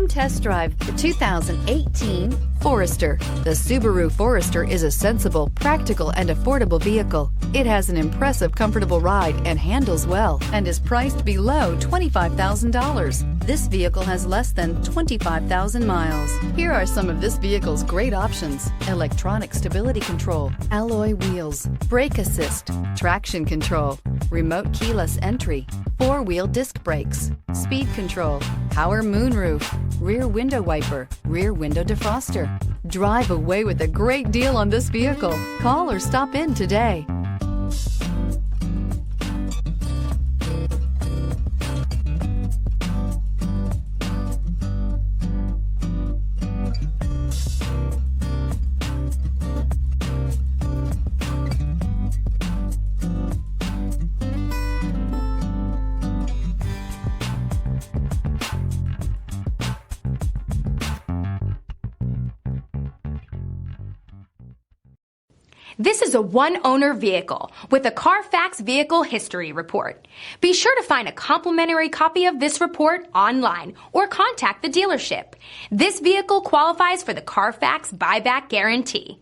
test drive the 2018 Forester. The Subaru Forester is a sensible, practical, and affordable vehicle. It has an impressive, comfortable ride and handles well and is priced below $25,000. This vehicle has less than 25,000 miles. Here are some of this vehicle's great options: electronic stability control, alloy wheels, brake assist, traction control, remote keyless entry, four-wheel disc brakes, speed control, power moonroof, rear window wiper, rear window defroster. Drive away with a great deal on this vehicle. Call or stop in today. This is a one-owner vehicle with a Carfax Vehicle History Report. Be sure to find a complimentary copy of this report online or contact the dealership. This vehicle qualifies for the Carfax Buyback Guarantee.